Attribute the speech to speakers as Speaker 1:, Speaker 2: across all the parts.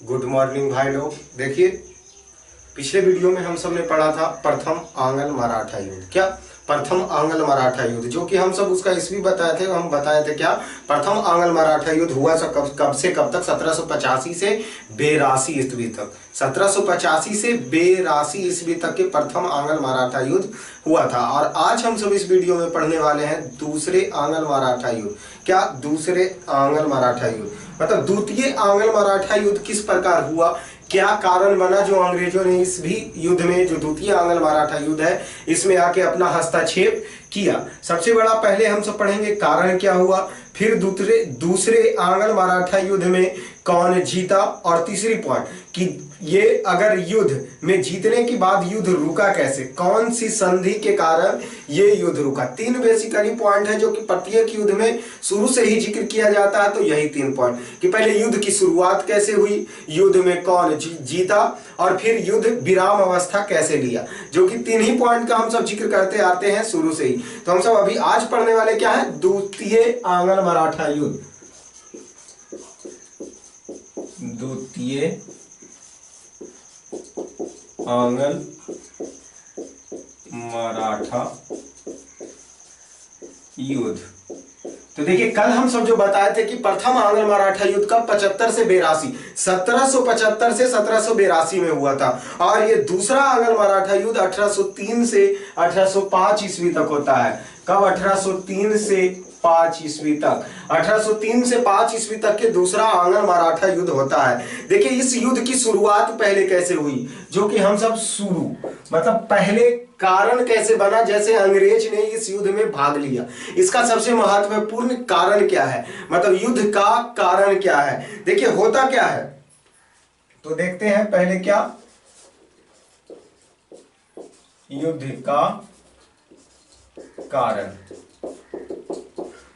Speaker 1: Good morning भाई लोग। देखिए, पिछले वीडियो में हम सब ने पढ़ा था प्रथम आंग्ल मराठा युद्ध। क्या प्रथम आंग्ल मराठा युद्ध, जो कि हम सब उसका ईस्वी बताए थे। हम बताए थे क्या प्रथम आंग्ल मराठा युद्ध हुआ कब से कब तक, 1785 से 82 ईस्वी तक। 1785 से 82 ईस्वी तक के प्रथम आंग्ल मराठा युद्ध हुआ था। और आज हम सब इस वीडियो में पढ़ने वाले हैं दूसरे आंग्ल मराठा युद्ध। क्या दूसरे आंग्ल मराठा युद्ध मतलब द्वितीय आंग्ल मराठा युद्ध किस प्रकार हुआ, क्या कारण बना जो अंग्रेजों ने इस भी युद्ध में, जो द्वितीय आंग्ल मराठा युद्ध है, इसमें आके अपना हस्तक्षेप किया। सबसे बड़ा पहले हम सब पढ़ेंगे कारण क्या हुआ, फिर दूसरे आंग्ल मराठा युद्ध में कौन जीता, और तीसरी पॉइंट कि ये अगर युद्ध में जीतने के बाद युद्ध रुका कैसे, कौन सी संधि के कारण ये युद्ध रुका। तीन बेसिकली पॉइंट है जो कि प्रत्येक युद्ध में शुरू से ही जिक्र किया जाता है। तो यही तीन पॉइंट कि पहले युद्ध की शुरुआत कैसे हुई, युद्ध में कौन जीता, और फिर युद्ध विराम अवस्था कैसे लिया, जो कि तीन ही पॉइंट का हम सब जिक्र करते आते हैं शुरू से ही। तो हम सब अभी आज पढ़ने वाले क्या है, द्वितीय आंग्ल मराठा युद्ध। द्वितीय आंग्ल मराठा युद्ध। तो देखिए, कल हम सब जो बताए थे कि प्रथम आंग्ल मराठा युद्ध का 75 से 82, 1775 से 1782 में हुआ था। और ये दूसरा आंग्ल मराठा युद्ध 1803 से 1805 ईस्वी तक होता है। कब? 1803 से 5 ईस्वी तक। 1803 से 5 ईस्वी तक के दूसरा आंग्ल मराठा युद्ध होता है। देखिए, इस युद्ध की शुरुआत पहले कैसे हुई, जो कि हम सब शुरू मतलब पहले कारण कैसे बना, जैसे अंग्रेज ने इस युद्ध में भाग लिया, इसका सबसे महत्वपूर्ण कारण क्या है, मतलब युद्ध का कारण क्या है। देखिए होता क्या है, तो देखते हैं पहले क्या युद्ध का कारण,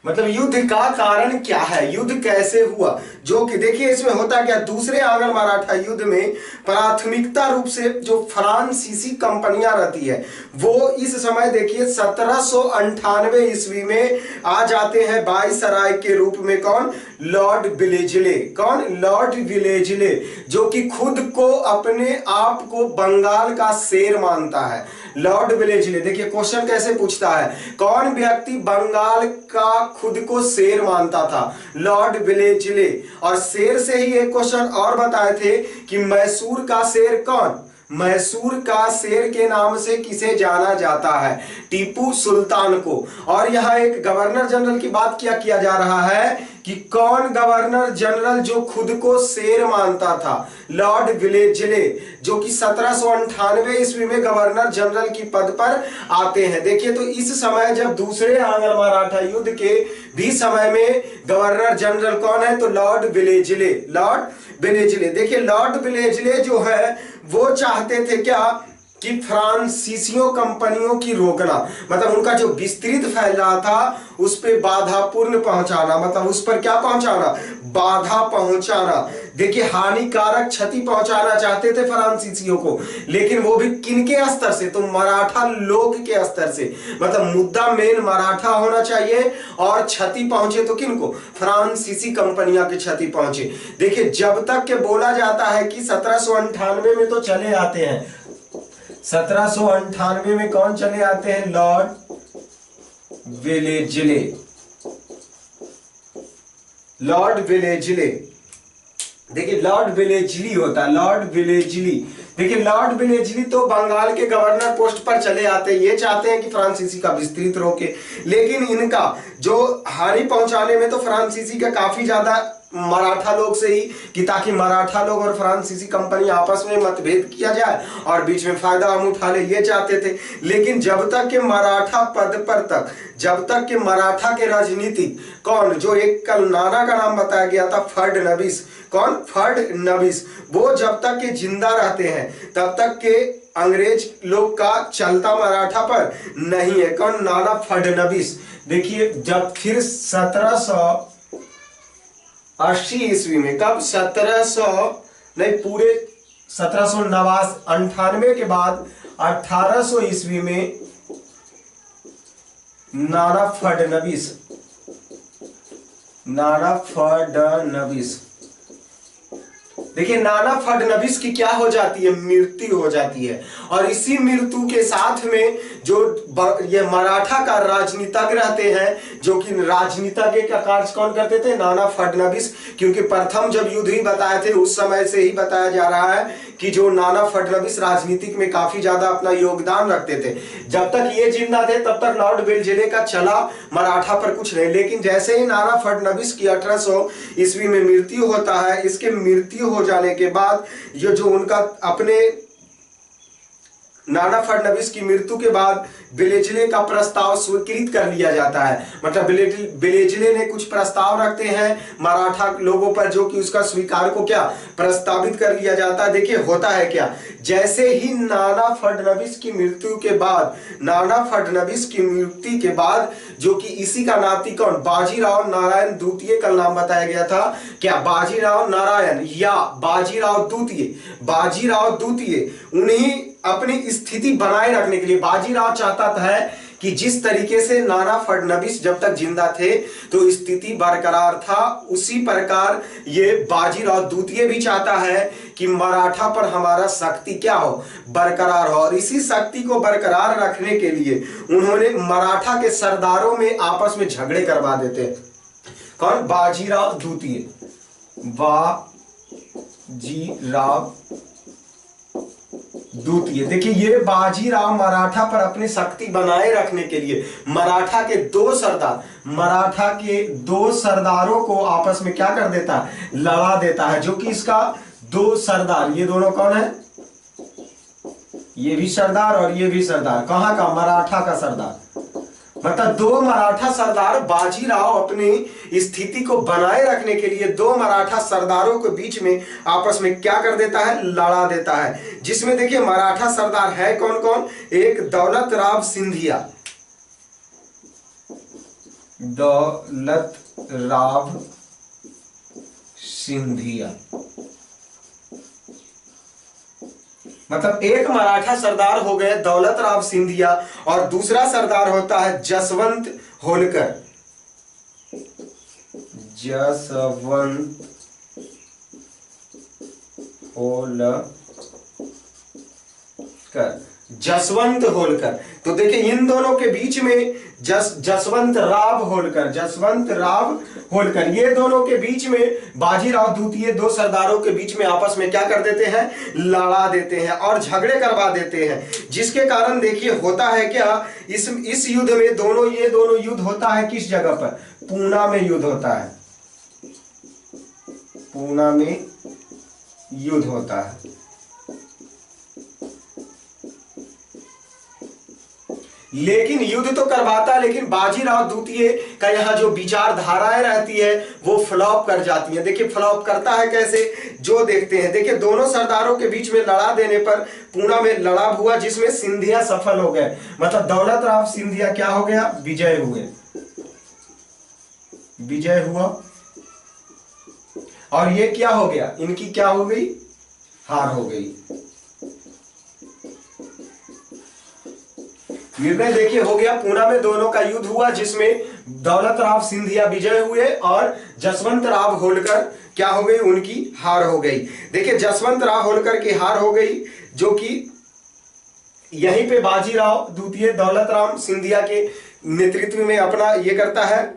Speaker 1: मतलब युद्ध का कारण क्या है, युद्ध कैसे हुआ। जो कि देखिए इसमें होता क्या, दूसरे आंग्ल मराठा युद्ध में प्राथमिकता रूप से जो फ्रांसीसी कंपनियां रहती है, वो इस समय देखिए 1798 ईस्वी में आ जाते हैं वायसराय के रूप में। कौन? लॉर्ड विलेजले। कौन? लॉर्ड विलेजले, जो कि खुद को, अपने आप को बंगाल का शेर मानता है। लॉर्ड विलेजले, देखिए क्वेश्चन कैसे पूछता है, कौन व्यक्ति बंगाल का खुद को शेर मानता था? लॉर्ड विलेजले। और शेर से ही एक क्वेश्चन और बताए थे कि मैसूर का शेर कौन? मैसूर का शेर के नाम से किसे जाना जाता है? टीपू सुल्तान को। और यहां एक गवर्नर जनरल की बात किया जा रहा है कि कौन गवर्नर जनरल जो खुद को शेर मानता था? लॉर्ड विलेजले, जो कि 1798 ईस्वी में गवर्नर जनरल की पद पर आते हैं। देखिए, तो इस समय जब दूसरे आंग्ल मराठा युद्ध के भी समय में गवर्नर जनरल कौन है, तो लॉर्ड विलेजले। लॉर्ड विलेजले, देखिए लॉर्ड विलेजले जो है वो चाहते थे क्या कि फ्रांसीसियों कंपनियों की रोकना, मतलब उनका जो विस्तृत फैल रहा था उस पर बाधा पूर्ण पहुंचाना, मतलब उस पर क्या पहुंचाना? बाधा पहुंचाना। देखिए, हानिकारक क्षति पहुंचाना चाहते थे फ्रांसीसियों को, लेकिन वो भी किनके स्तर से? तो मराठा लोग के स्तर से, मतलब मुद्दा मेन मराठा होना चाहिए, और क्षति पहुंचे तो किनको? फ्रांसीसी कंपनियां की क्षति पहुंचे। देखिए, जब तक के बोला जाता है कि 1798 में तो चले आते हैं, 1798 में कौन चले आते हैं? लॉर्ड विलेजले। लॉर्ड विलेजले, देखिए लॉर्ड विलेजली होता है, लॉर्ड विलेजली। देखिए, लॉर्ड विलेजली तो बंगाल के गवर्नर पोस्ट पर चले आते हैं, ये चाहते हैं कि फ्रांसीसी का विस्तृत रोके, लेकिन इनका जो हानि पहुंचाने में तो फ्रांसीसी का काफी ज्यादा मराठा लोग से ही, कि ताकि मराठा लोग और फ्रांसीसी कंपनी आपस में मतभेद किया जाए और बीच में फायदा हम उठा ले, ये चाहते थे। लेकिन जब तक के मराठा पद पर तक, जब तक के मराठा के राजनीतिक कौन, जो एक कल नाना का नाम बताया गया था, फडणवीस। कौन? फडणवीस। वो जब तक के जिंदा रहते हैं तब तक के अंग्रेज लोग का चलता मराठा पर नहीं है। कौन? नाना फडणवीस। देखिए, जब फिर 1780 ईस्वी में, कब? 1700 नहीं, पूरे 1798 के बाद 1800 ईस्वी में नाना फडणवीस देखिए नाना फडणवीस की क्या हो जाती है, मृत्यु हो जाती है। और इसी मृत्यु के साथ में जो ये मराठा का राजनीतिज्ञ रहते हैं, जो कि राजनीतिज्ञ का कार्य कौन करते थे, नाना फडणवीस। क्योंकि प्रथम जब युद्ध ही बताए थे उस समय से ही बताया जा रहा है कि जो नाना फडणवीस राजनीतिक में काफी ज्यादा अपना योगदान रखते थे। जब तक ये जिंदा थे तब तक लॉर्ड वेलजेले का चला मराठा पर कुछ नहीं, लेकिन जैसे ही नाना फडणवीस की 1800 ईस्वी में मृत्यु होता है, इसके मृत्यु हो जाने के बाद ये जो उनका अपने नाना फडणवीस की मृत्यु के बाद वेलेज़ले का प्रस्ताव स्वीकृत कर लिया जाता है। मतलब वेलेज़ले ने कुछ प्रस्ताव रखते हैं मराठा लोगों पर, जो कि उसका स्वीकार को क्या प्रस्तावित कर लिया जाता है। देखिए होता है क्या, जैसे ही नाना फडणवीस की मृत्यु के बाद, नाना फडणवीस की मृत्यु के बाद जो कि इसी का नाती कौन, बाजीराव नारायण द्वितीय का नाम बताया गया था, क्या बाजीराव नारायण या बाजीराव द्वितीय, बाजीराव द्वितीय उन्हीं अपनी स्थिति बनाए रखने के लिए, बाजीराव चाहता था कि जिस तरीके से नाना फडणवीस जब तक जिंदा थे तो स्थिति बरकरार था, उसी प्रकार ये बाजीराव द्वितीय भी चाहता है कि मराठा पर हमारा शक्ति क्या हो, बरकरार हो। और इसी शक्ति को बरकरार रखने के लिए उन्होंने मराठा के सरदारों में आपस में झगड़े करवा देते। कौन, बाजीराव द्वितीय, बाजीराव द्वितीय। देखिए ये बाजीराव मराठा पर अपनी शक्ति बनाए रखने के लिए मराठा के दो सरदार, मराठा के दो सरदारों को आपस में क्या कर देता है, लड़ा देता है। जो कि इसका दो सरदार, ये दोनों कौन है, ये भी सरदार और ये भी सरदार, कहां का, मराठा का सरदार। मतलब दो मराठा सरदार, बाजीराव अपनी स्थिति को बनाए रखने के लिए दो मराठा सरदारों के बीच में आपस में क्या कर देता है, लड़ा देता है। जिसमें देखिए मराठा सरदार है कौन कौन, एक दौलत राव सिंधिया, दौलत राव सिंधिया, मतलब एक मराठा सरदार हो गए दौलत राव सिंधिया, और दूसरा सरदार होता है जसवंत होलकर, जसवंत होलकर, जसवंत होलकर। तो देखिए इन दोनों के बीच में जसवंत राव होलकर, जसवंत राव होलकर, ये दोनों के बीच में बाजीराव द्वितीय दो सरदारों के बीच में आपस में क्या कर देते हैं, लड़ा देते हैं और झगड़े करवा देते हैं। जिसके कारण देखिए होता है क्या, इस युद्ध में ये दोनों युद्ध होता है किस जगह पर, पूना में युद्ध होता है, पूना में युद्ध होता है। लेकिन युद्ध तो करवाता है, लेकिन बाजीराव द्वितीय का यहाँ जो विचारधाराएं रहती है वो फ्लॉप कर जाती है। देखिए फ्लॉप करता है कैसे, जो देखते हैं। देखिए दोनों सरदारों के बीच में लड़ा देने पर पूना में लड़ा हुआ, जिसमें सिंधिया सफल हो गए, मतलब दौलत राव सिंधिया क्या हो गया, विजय हुए, विजय हुआ। और ये क्या हो गया, इनकी क्या हो गई, हार हो गई। निर्णय देखिए हो गया, पूना में दोनों का युद्ध हुआ, जिसमें दौलत राव सिंधिया विजय हुए और जसवंत राव होलकर क्या हो गई, उनकी हार हो गई। देखिए जसवंत राव होलकर की हार हो गई, जो कि यहीं पे बाजीराव द्वितीय दौलत राव सिंधिया के नेतृत्व में अपना ये करता है,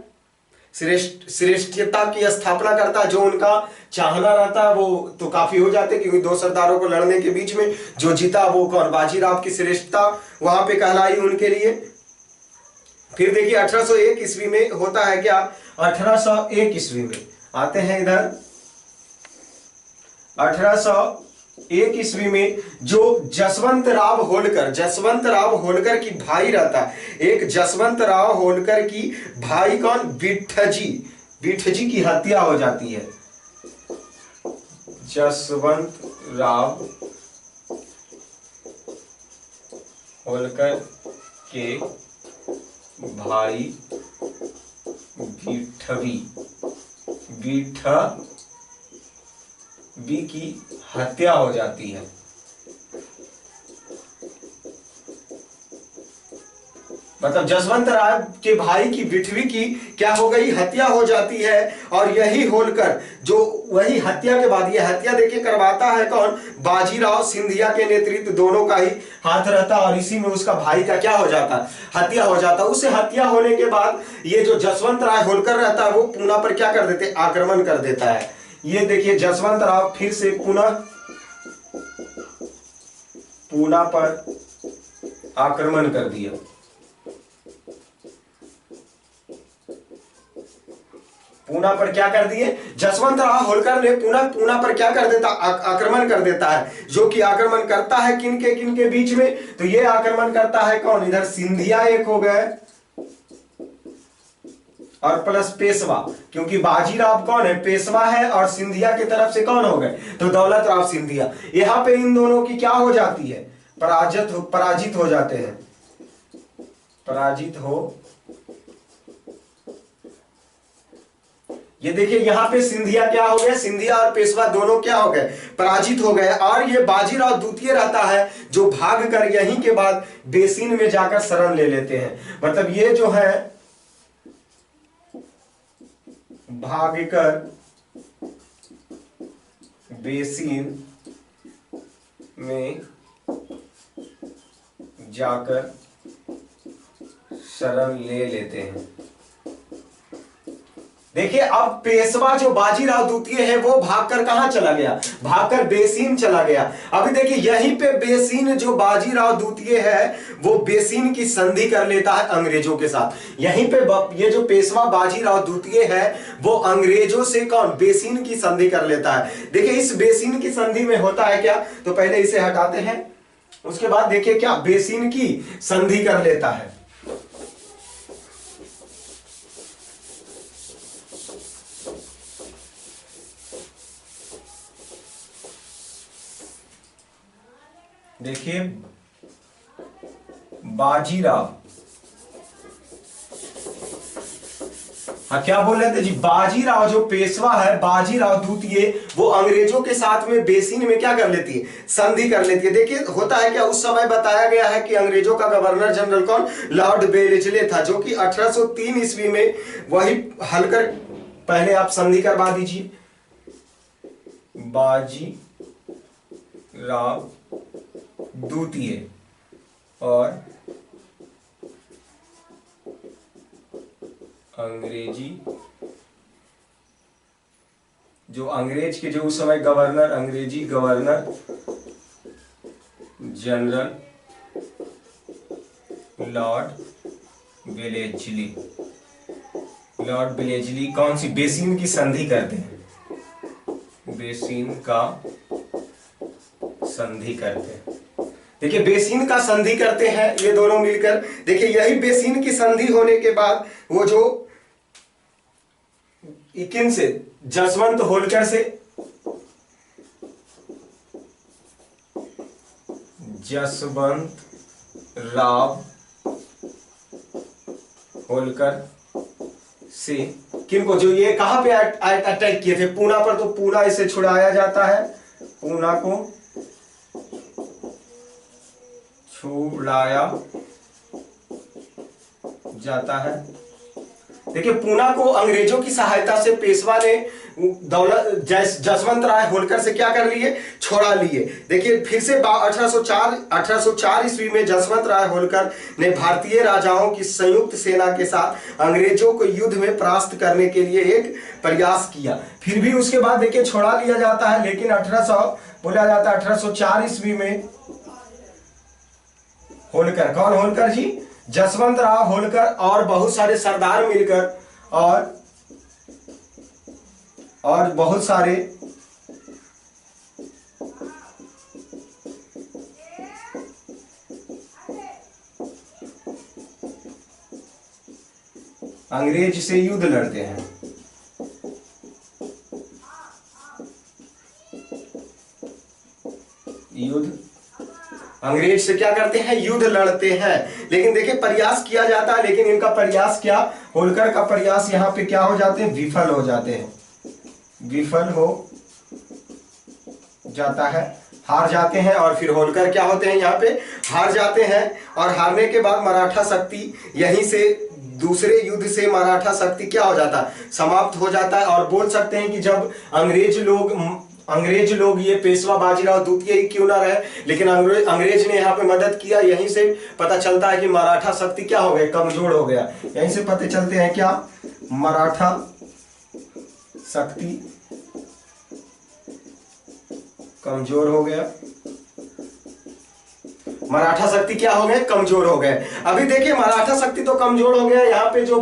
Speaker 1: श्रेष्ठता की स्थापना करता है। जो उनका चाहना रहता है वो तो काफी हो जाते, क्योंकि दो सरदारों को लड़ने के बीच में जो जीता वो कौन, बाजीराव की श्रेष्ठता वहां पे कहलाई उनके लिए। फिर देखिए 1801 ईस्वी में होता है क्या, 1801 ईस्वी में आते हैं इधर, 1801 ईस्वी में जो जसवंत राव होलकर की भाई रहता है, एक जसवंत राव होलकर की भाई कौन, बिठजी की हत्या हो जाती है। जसवंत राव होलकर के भाई बिठवी की हत्या हो जाती है। मतलब जसवंत राय के भाई की बिठवी की क्या हो गई, हत्या हो जाती है। और यही होलकर जो वही हत्या के बाद, ये हत्या देखिए करवाता है कौन, बाजीराव सिंधिया के नेतृत्व दोनों का ही हाथ रहता, और इसी में उसका भाई का क्या हो जाता, हत्या हो जाता। उससे हत्या होने के बाद ये जो जसवंत राय होलकर रहता है वो पूना पर क्या कर देते, आक्रमण कर देता है। ये देखिए जसवंत राव फिर से पुनः पूना पर आक्रमण कर दिया। पूना पर क्या कर दिए, जसवंत राव होलकर ने पूना पर क्या कर देता, आक्रमण कर देता है। जो कि आक्रमण करता है किन के बीच में, तो ये आक्रमण करता है कौन, इधर सिंधिया एक हो गए और प्लस पेशवा, क्योंकि बाजीराव कौन है, पेशवा है, और सिंधिया की तरफ से कौन हो गए, तो दौलत राव सिंधिया। यहां पे इन दोनों की क्या हो जाती है, पराजित हो जाते हैं, पराजित हो। ये देखिए यहां पे सिंधिया क्या हो गया, सिंधिया और पेशवा दोनों क्या हो गए, पराजित हो गए। और ये बाजीराव द्वितीय रहता है जो भाग कर यहीं के बाद बेसिन में जाकर शरण ले लेते हैं। मतलब ये जो है भागकर बेसिन में जाकर शरण ले लेते हैं। देखिए अब पेशवा जो बाजीराव द्वितीय है वो भागकर कहां चला गया, भागकर बेसिन चला गया। अभी देखिए यहीं पे बेसिन जो बाजीराव द्वितीय है वो बेसिन की संधि कर लेता है अंग्रेजों के साथ। यहीं पे ये जो पेशवा बाजीराव द्वितीय है वो अंग्रेजों से कौन, बेसिन की संधि कर लेता है। देखिए इस बेसिन की संधि में होता है क्या, तो पहले इसे हटाते हैं, उसके बाद देखिए क्या बेसिन की संधि कर लेता है। देखिए बाजीराव, हाँ क्या बोल रहे थे जी, बाजीराव जो पेशवा है बाजीराव द्वितीय वो अंग्रेजों के साथ में बेसिन में क्या कर लेती है, संधि कर लेती है। देखिए होता है क्या, उस समय बताया गया है कि अंग्रेजों का गवर्नर जनरल कौन, लॉर्ड बेलेस्ली था, जो कि 1803 ईस्वी में वही हलकर, पहले आप संधि करवा दीजिए, बाजीराव द्वितीय और अंग्रेजी, जो अंग्रेज के जो उस समय गवर्नर, अंग्रेजी गवर्नर जनरल लॉर्ड बेलेस्ली, लॉर्ड बेलेस्ली कौन सी, बेसिन की संधि करते हैं, बेसिन का संधि करते हैं। देखिए बेसिन का संधि करते हैं ये दोनों मिलकर। देखिए यही बेसिन की संधि होने के बाद वो जो किन से, जसवंत होलकर से, जसवंत राव होलकर से, किनको, जो ये कहां पे अटैक किए थे, पूना पर, तो पूना इसे छुड़ाया जाता है, पूना को छुड़ाया जाता है। देखिए पूना को अंग्रेजों की सहायता से पेशवा ने जसवंत राय होलकर से क्या कर लिए, छोड़ा लिए। देखिए फिर से 1804 ईस्वी में जसवंत राय होलकर ने भारतीय राजाओं की संयुक्त सेना के साथ अंग्रेजों को युद्ध में परास्त करने के लिए एक प्रयास किया। फिर भी उसके बाद देखिए छोड़ा लिया जाता है, लेकिन 1804 ईस्वी में होलकर, कौन होलकर जी, जसवंत राव होलकर और बहुत सारे सरदार मिलकर और बहुत सारे अंग्रेज से युद्ध लड़ते हैं। युद्ध, अंग्रेज से क्या करते हैं, युद्ध लड़ते हैं। लेकिन देखिए प्रयास किया जाता है, लेकिन इनका प्रयास क्या, होलकर का प्रयास यहाँ पे क्या हो जाते हैं, विफल हो जाते हैं, विफल हो जाता है। हार जाते हैं और फिर होलकर क्या होते हैं, यहाँ पे हार जाते हैं। और हारने के बाद मराठा शक्ति यहीं से दूसरे युद्ध से मराठा शक्ति क्या हो जाता है, समाप्त हो जाता है। और बोल सकते हैं कि जब अंग्रेज लोग ये पेशवा बाजीराव द्वितीय ही क्यों ना रहे, लेकिन अंग्रेज ने यहाँ पे मदद किया। यहीं से पता चलता है कि मराठा शक्ति क्या हो गया, कमजोर हो गया। यहीं से पता चलते हैं क्या, मराठा शक्ति कमजोर हो गया, मराठा शक्ति क्या हो गए, कमजोर हो गए। अभी देखिए मराठा शक्ति तो कमजोर हो गया, यहाँ पे जो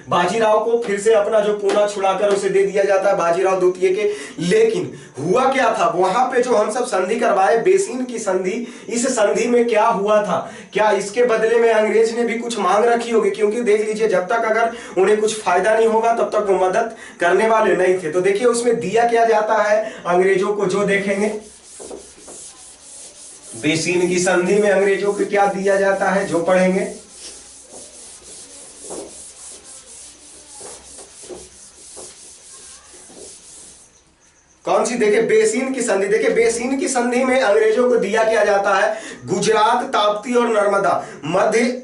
Speaker 1: बाजीराव को फिर से अपना जो पूना छुड़ाकर उसे दे दिया जाता है बाजीराव द्वितीय के। लेकिन हुआ क्या था वहां पे, जो हम सब संधि करवाए बेसिन की संधि, इस संधि में क्या हुआ था, क्या इसके बदले में अंग्रेज ने भी कुछ मांग रखी होगी? क्योंकि देख लीजिए जब तक अगर उन्हें कुछ फायदा नहीं होगा तब तक वो मदद करने वाले नहीं थे। तो देखिए उसमें दिया क्या जाता है अंग्रेजों को, जो देखेंगे बेसिन की संधि में अंग्रेजों को क्या दिया जाता है, जो पढ़ेंगे। कौन सी, देखिए बेसिन की संधि। देखिए बेसिन की संधि में अंग्रेजों को दिया क्या जाता है, गुजरात, ताप्ती और नर्मदा मध्य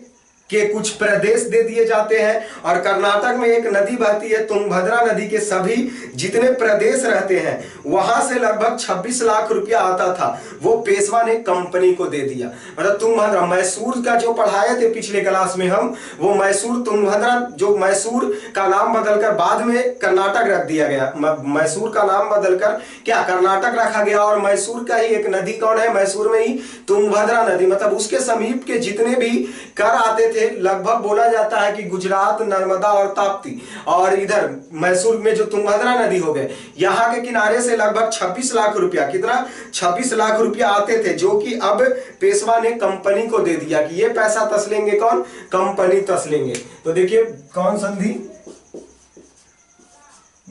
Speaker 1: के कुछ प्रदेश दे दिए जाते हैं। और कर्नाटक में एक नदी बहती है तुंगभद्रा नदी, के सभी जितने प्रदेश रहते हैं वहां से लगभग 26 लाख रुपया आता था, वो पेशवा ने कंपनी को दे दिया। मतलब तुंगभद्रा, मैसूर का जो पढ़ाए थे पिछले क्लास में हम, वो मैसूर तुंगभद्रा, जो मैसूर का नाम बदलकर बाद में कर्नाटक रख दिया गया, मैसूर का नाम बदलकर क्या कर्नाटक रखा गया। और मैसूर का ही एक नदी कौन है, मैसूर में ही तुंगभद्रा नदी, मतलब उसके समीप के जितने भी कर आते थे लगभग बोला जाता है कि गुजरात, नर्मदा और ताप्ती, और इधर मैसूर में जो तुंगभद्रा नदी हो गए, यहाँ के किनारे से लगभग 26 लाख रुपया, कितना 26 लाख रुपया आते थे, जो कि अब पेशवा ने कंपनी को दे दिया कि ये पैसा तस लेंगे कौन, कंपनी तस लेंगे। तो देखिए कौन संधि,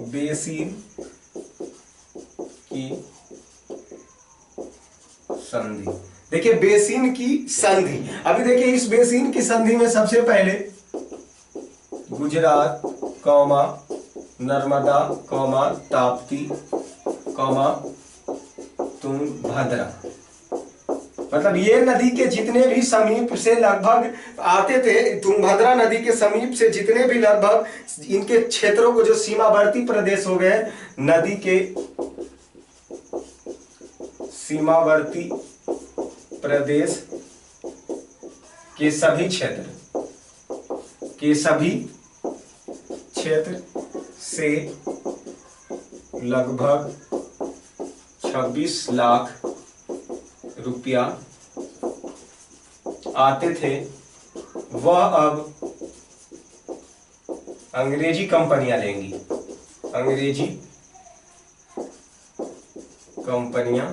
Speaker 1: बेसिन की संधि। देखिए बेसिन की संधि, अभी देखिए इस बेसिन की संधि में सबसे पहले गुजरात, नर्मदा, ताप्ती, तुंगभद्रा, मतलब ये नदी के जितने भी समीप से लगभग आते थे, तुंगभद्रा नदी के समीप से जितने भी लगभग इनके क्षेत्रों को, जो सीमावर्ती प्रदेश हो गए, नदी के सीमावर्ती प्रदेश के सभी क्षेत्र से लगभग 26 लाख रुपया आते थे, वह अब अंग्रेजी कंपनियां लेंगी, अंग्रेजी कंपनियां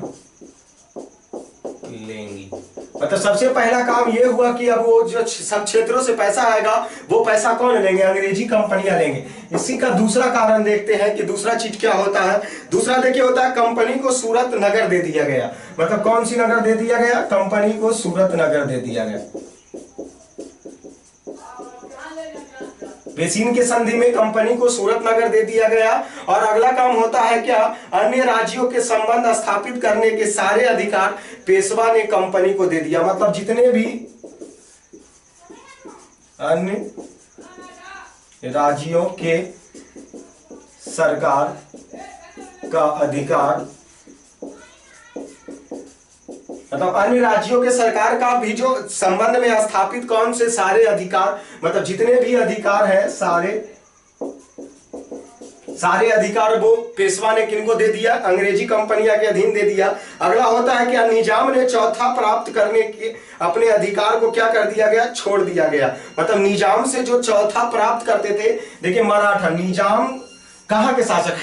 Speaker 1: लेंगी। मतलब सबसे पहला काम यह हुआ कि अब वो जो सब क्षेत्रों से पैसा आएगा वो पैसा कौन लेंगे, अंग्रेजी कंपनियां लेंगे। इसी का दूसरा कारण देखते हैं कि दूसरा चीज क्या होता है। दूसरा देखिए होता है कंपनी को सूरत नगर दे दिया गया। मतलब कौन सी नगर दे दिया गया, कंपनी को सूरत नगर दे दिया गया। बेसिन के संधि में कंपनी को सूरत नगर दे दिया गया। और अगला काम होता है क्या, अन्य राज्यों के संबंध स्थापित करने के सारे अधिकार पेशवा ने कंपनी को दे दिया। मतलब जितने भी अन्य राज्यों के सरकार का अधिकार, मतलब अन्य राज्यों के सरकार का भी जो संबंध में स्थापित कौन से सारे अधिकार, मतलब जितने भी अधिकार हैं सारे अधिकार वो पेशवा ने किनको दे दिया, अंग्रेजी कंपनियां के अधीन दे दिया। अगला होता है कि निजाम ने चौथा प्राप्त करने के अपने अधिकार को क्या कर दिया गया, छोड़ दिया गया। मतलब निजाम से जो चौथा प्राप्त करते थे, देखिए मराठा निजाम कहां के शासक,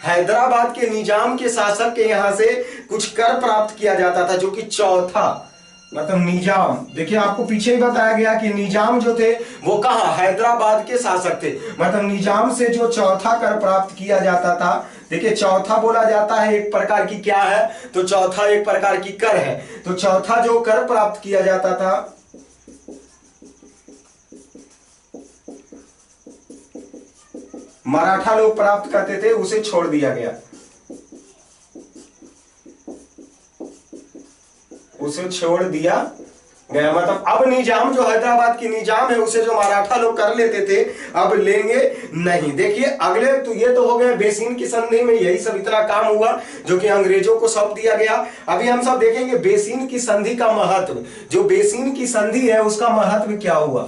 Speaker 1: हैदराबाद के निजाम के शासक के यहां से कुछ कर प्राप्त किया जाता था, जो कि चौथा, मतलब निजाम, देखिए आपको पीछे ही बताया गया कि निजाम जो थे वो कहां, हैदराबाद के शासक थे। मतलब निजाम से जो चौथा कर प्राप्त किया जाता था, देखिए चौथा बोला जाता है एक प्रकार की क्या है, तो चौथा एक प्रकार की कर है। तो चौथा जो कर प्राप्त किया जाता था, मराठा लोग प्राप्त करते थे, उसे छोड़ दिया गया। उसे छोड़ दिया गया। मतलब अब निजाम जो हैदराबाद की निजाम है उसे जो मराठा लोग कर लेते थे अब लेंगे नहीं। देखिए अगले तो ये तो हो गए बेसिन की संधि में यही सब इतना काम हुआ जो कि अंग्रेजों को सौंप दिया गया। अभी हम सब देखेंगे बेसिन की संधि का महत्व। जो बेसिन की संधि है उसका महत्व क्या हुआ।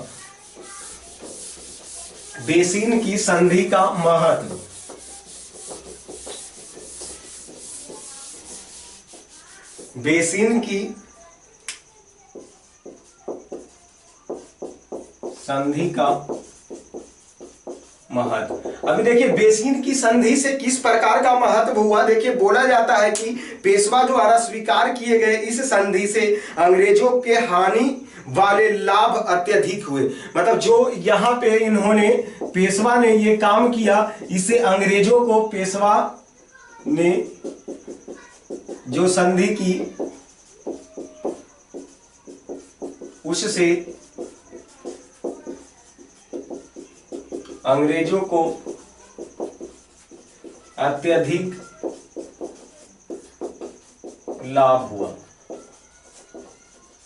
Speaker 1: बेसिन की संधि का महत्व, बेसिन की संधि का महत्व। अभी देखिए बेसिन की संधि से किस प्रकार का महत्व हुआ। देखिए बोला जाता है कि पेशवा द्वारा स्वीकार किए गए इस संधि से अंग्रेजों के हानि वाले लाभ अत्यधिक हुए। मतलब जो यहाँ पे इन्होंने पेशवा ने ये काम किया इससे अंग्रेजों को पेशवा ने जो संधि की उससे अंग्रेजों को अत्यधिक लाभ हुआ।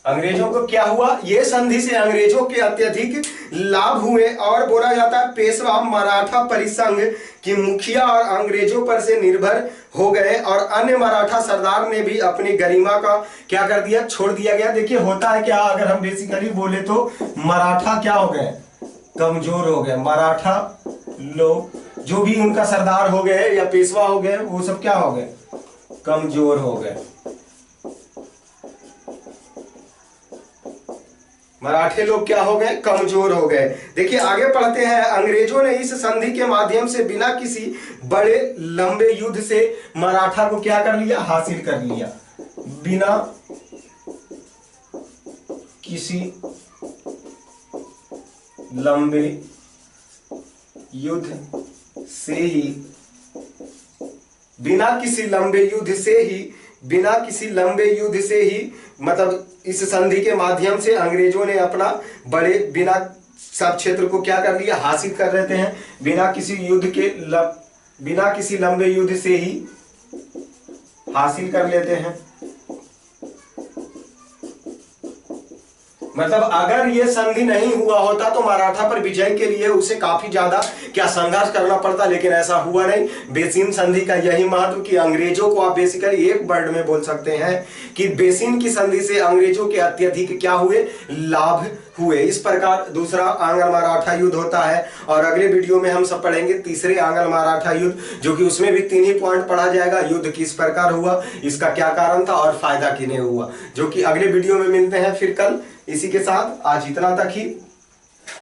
Speaker 1: अंग्रेजों को क्या हुआ, ये संधि से अंग्रेजों के अत्यधिक लाभ हुए। और बोला जाता है पेशवा मराठा परिसंघ की मुखिया और अंग्रेजों पर से निर्भर हो गए और अन्य मराठा सरदार ने भी अपनी गरिमा का क्या कर दिया, छोड़ दिया गया। देखिए होता है क्या, अगर हम बेसिकली बोले तो मराठा क्या हो गए, कमजोर हो गए। मराठा लोग जो भी उनका सरदार हो गए या पेशवा हो गए वो सब क्या हो गए, कमजोर हो गए। मराठे लोग क्या हो गए, कमजोर हो गए। देखिए आगे पढ़ते हैं। अंग्रेजों ने इस संधि के माध्यम से बिना किसी बड़े लंबे युद्ध से मराठा को क्या कर लिया, हासिल कर लिया। बिना किसी लंबे युद्ध से ही, बिना किसी लंबे युद्ध से ही, बिना किसी लंबे युद्ध से ही, मतलब इस संधि के माध्यम से अंग्रेजों ने अपना बड़े बिना सब क्षेत्र को क्या कर लिया, हासिल कर लेते हैं। बिना किसी युद्ध के बिना किसी लंबे युद्ध से ही हासिल कर लेते हैं। मतलब अगर ये संधि नहीं हुआ होता तो मराठा पर विजय के लिए उसे काफी ज्यादा क्या संघर्ष करना पड़ता, लेकिन ऐसा हुआ नहीं। बेसिन संधि का यही महत्व कि अंग्रेजों को आप बेसिकली एक वर्ड में बोल सकते हैं कि बेसिन की संधि से अंग्रेजों के अत्यधिक क्या हुए, लाभ हुए। इस प्रकार दूसरा आंग्ल मराठा युद्ध होता है और अगले वीडियो में हम सब पढ़ेंगे तीसरे आंग्ल मराठा युद्ध, जो कि उसमें भी 3 ही पॉइंट पढ़ा जाएगा। युद्ध किस प्रकार हुआ, इसका क्या कारण था और फायदा किन्हें हुआ, जो कि अगले वीडियो में मिलते हैं फिर कल। इसी के साथ आज इतना तक ही।